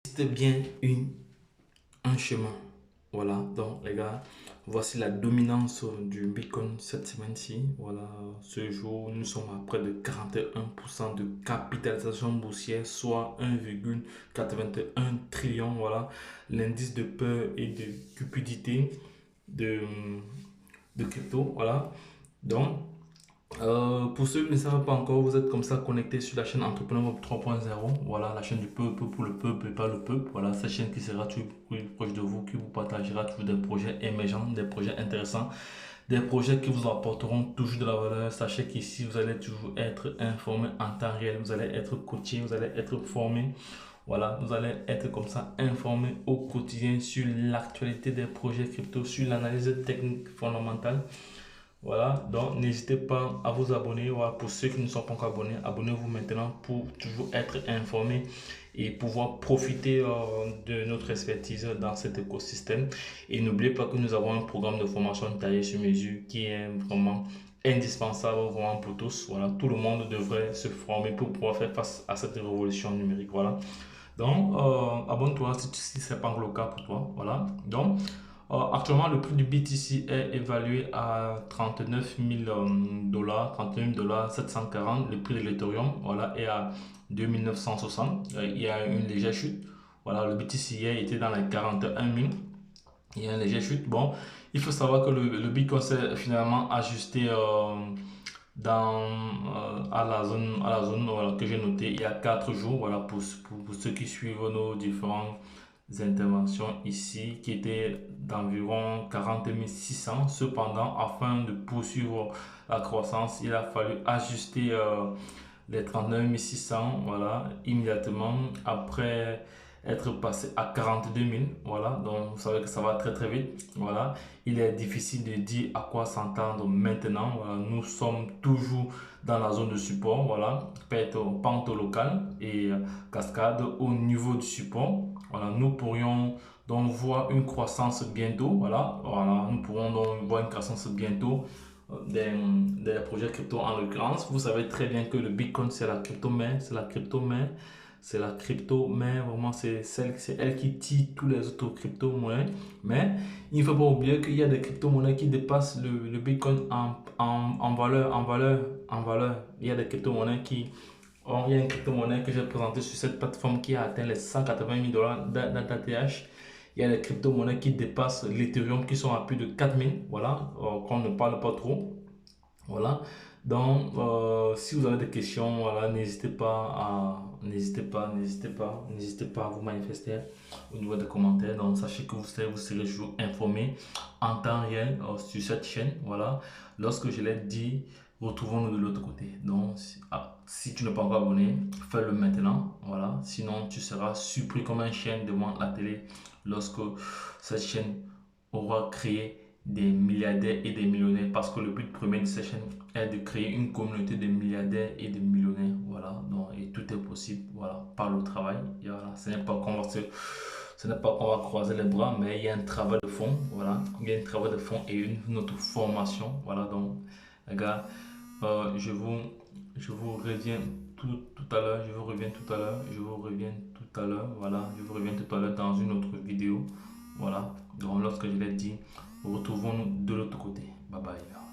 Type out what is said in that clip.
C'était bien un chemin. Voilà, donc les gars, voici la dominance du Bitcoin cette semaine-ci. Voilà, ce jour, nous sommes à près de 41% de capitalisation boursière, soit 1,81 trillion. Voilà, l'indice de peur et de cupidité de, de crypto. Voilà, donc pour ceux qui ne savent pas encore, vous êtes comme ça connectés sur la chaîne Entrepreneur Web 3.0. Voilà, la chaîne du peuple pour le peuple et pas le peuple. Voilà, cette chaîne qui sera toujours plus proche de vous, qui vous partagera toujours des projets émergents, des projets intéressants, des projets qui vous apporteront toujours de la valeur. Sachez qu'ici, vous allez toujours être informé en temps réel, vous allez être coaché, vous allez être formé. Voilà, vous allez être comme ça informé au quotidien sur l'actualité des projets crypto, sur l'analyse technique fondamentale. Voilà, donc n'hésitez pas à vous abonner. Voilà, pour ceux qui ne sont pas encore abonnés, abonnez-vous maintenant pour toujours être informé et pouvoir profiter de notre expertise dans cet écosystème. Et n'oubliez pas que nous avons un programme de formation taillé sur mesure qui est vraiment indispensable vraiment pour tous. Voilà, tout le monde devrait se former pour pouvoir faire face à cette révolution numérique. Voilà. Donc, abonne-toi si ce n'est pas encore le cas pour toi. Voilà. Donc, actuellement, le prix du BTC est évalué à 39 000 dollars, 740. Le prix de l'Ethereum, voilà, est à 2960. Il y a une légère chute. Voilà, le BTC hier était dans les 41 000. Il y a une légère chute. Bon, il faut savoir que le Bitcoin s'est finalement ajusté à la zone voilà, que j'ai notée il y a 4 jours. Voilà, pour ceux qui suivent nos différentes interventions ici, qui étaient d'environ 40 600. Cependant, afin de poursuivre la croissance, il a fallu ajuster les 39 600, voilà, immédiatement après être passé à 42 000. Voilà, donc vous savez que ça va très très vite. Voilà, il est difficile de dire à quoi s'entendre maintenant. Voilà, nous sommes toujours dans la zone de support. Voilà, pente locale et cascade au niveau du support. Voilà, nous pourrions donc voir une croissance bientôt. Voilà, voilà, nous pourrons donc voir une croissance bientôt des projets crypto en l'occurrence. Vous savez très bien que le Bitcoin, c'est la crypto-monnaie, c'est la crypto-monnaie, vraiment, c'est elle qui tire tous les autres crypto-monnaies. Mais il ne faut pas oublier qu'il y a des crypto-monnaies qui dépassent le Bitcoin en valeur. Il y a des crypto-monnaies qui... Or, il y a une crypto-monnaie que j'ai présentée sur cette plateforme qui a atteint les 180 000 dollars d'ATH. Il y a des crypto-monnaies qui dépassent l'Ethereum qui sont à plus de 4000, voilà, qu'on ne parle pas trop. Voilà. Donc, si vous avez des questions, voilà, n'hésitez pas à vous manifester au niveau des commentaires. Donc, sachez que vous serez toujours informé en temps réel sur cette chaîne. Voilà. Lorsque je l'ai dit, retrouvons-nous de l'autre côté. Donc, si tu n'es pas encore abonné, fais-le maintenant. Voilà. Sinon, tu seras surpris comme un chien devant la télé lorsque cette chaîne aura créé des milliardaires et des millionnaires, parce que le but premier de cette chaîne est de créer une communauté de milliardaires et de millionnaires. Voilà, donc, et tout est possible, voilà, par le travail. Et voilà, ce n'est pas qu'on va croiser les bras, mais il y a un travail de fond. Voilà, il y a un travail de fond et une autre formation. Voilà, donc les gars, je vous reviens tout à l'heure, je vous reviens tout à l'heure, voilà, je vous reviens tout à l'heure dans une autre vidéo. Voilà, donc lorsque je l'ai dit, retrouvons-nous de l'autre côté. Bye bye.